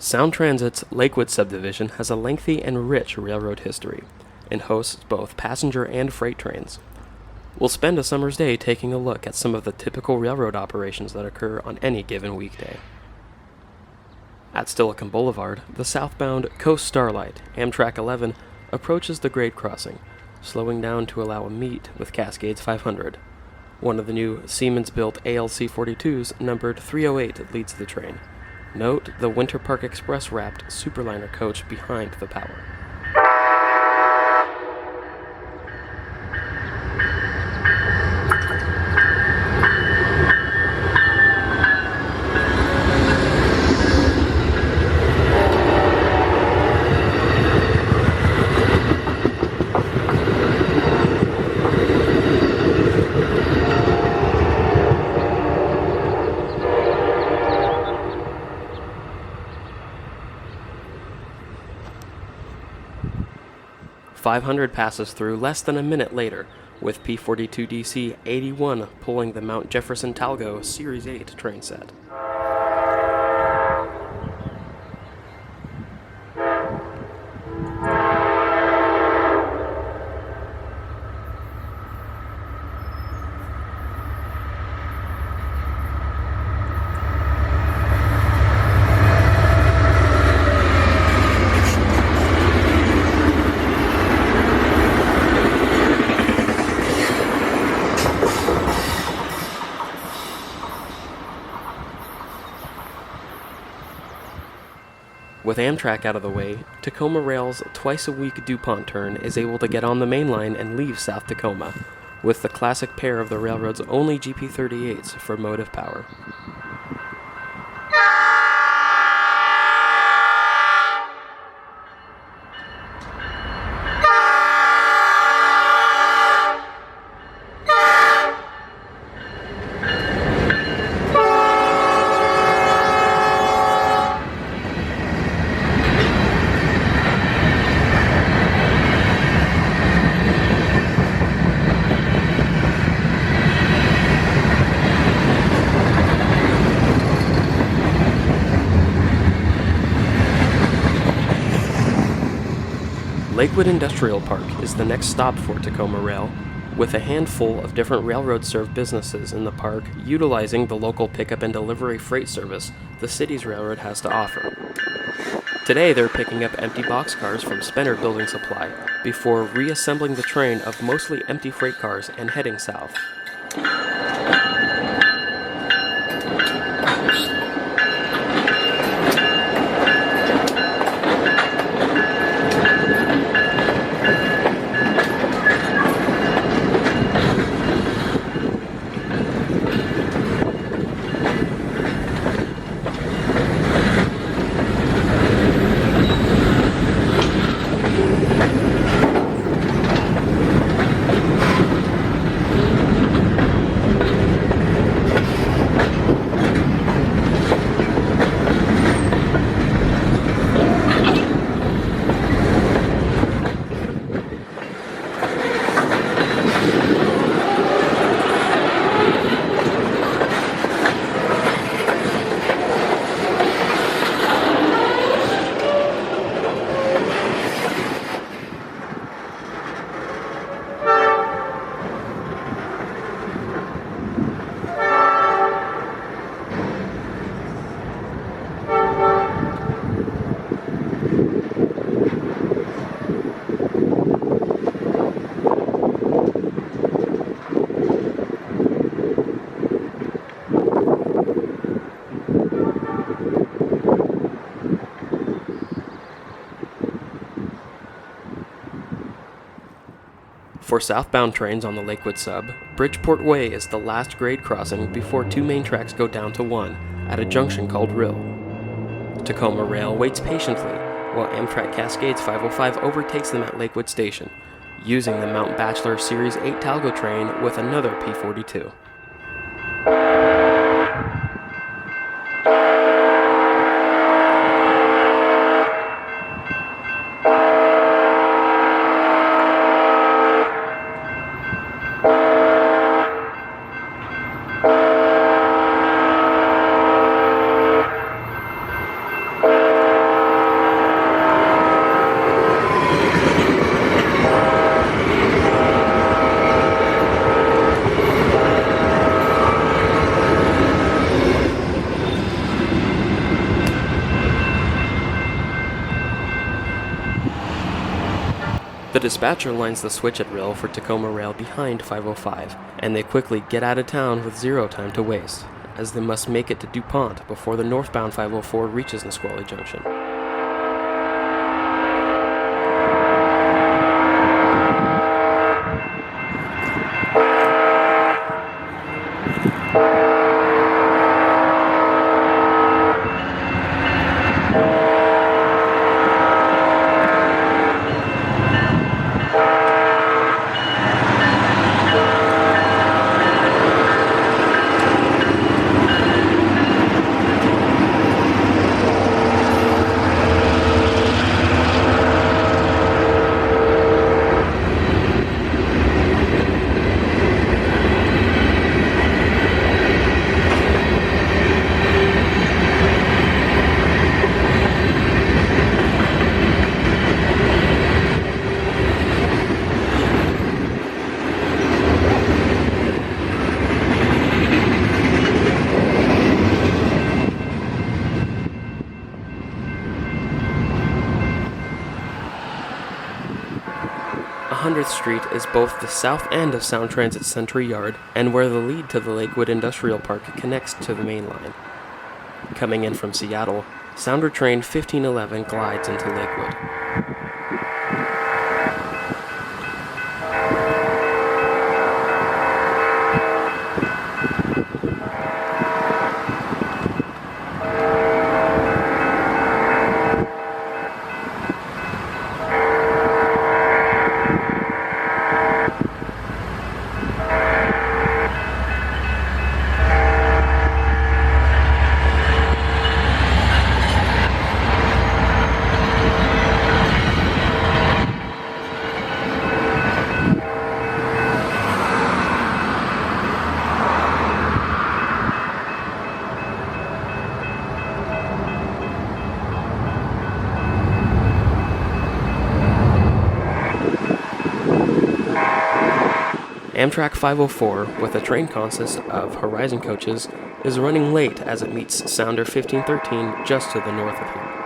Sound Transit's Lakewood Subdivision has a lengthy and rich railroad history, and hosts both passenger and freight trains. We'll spend a summer's day taking a look at some of the typical railroad operations that occur on any given weekday. At Steilacoom Blvd, the southbound Coast Starlight, Amtrak 11, approaches the grade crossing, slowing down to allow a meet with Cascades 500. One of the new Siemens-built ALC 42s, numbered 308, leads the train. Note the Winter Park Express wrapped Superliner coach behind the power. .500 passes through less than a minute later, with P42DC 81 pulling the Mount Jefferson Talgo Series 8 train set. With Amtrak out of the way, Tacoma Rail's twice-a-week DuPont turn is able to get on the mainline and leave South Tacoma, with the classic pair of the railroad's only GP38s for motive power. Lakewood Industrial Park is the next stop for Tacoma Rail, with a handful of different railroad-served businesses in the park utilizing the local pickup and delivery freight service the city's railroad has to offer. Today they're picking up empty boxcars from Spinner Building Supply before reassembling the train of mostly empty freight cars and heading south. For southbound trains on the Lakewood Sub, Bridgeport Way is the last grade crossing before two main tracks go down to one at a junction called Rill. Tacoma Rail waits patiently while Amtrak Cascades 505 overtakes them at Lakewood Station, using the Mount Bachelor Series 8 Talgo train with another P42. The dispatcher lines the switch at rail for Tacoma Rail behind 505, and they quickly get out of town with zero time to waste, as they must make it to DuPont before the northbound 504 reaches Nisqually Junction. Street is both the south end of Sound Transit's Century Yard and where the lead to the Lakewood Industrial Park connects to the main line. Coming in from Seattle, Sounder Train 1511 glides into Lakewood. Amtrak 504, with a train consist of Horizon coaches, is running late as it meets Sounder 1513 just to the north of here.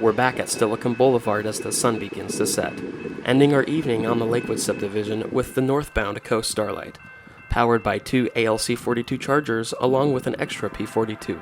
We're back at Steilacoom Blvd as the sun begins to set, ending our evening on the Lakewood Subdivision with the northbound Coast Starlight, powered by two ALC-42 Chargers along with an extra P-42.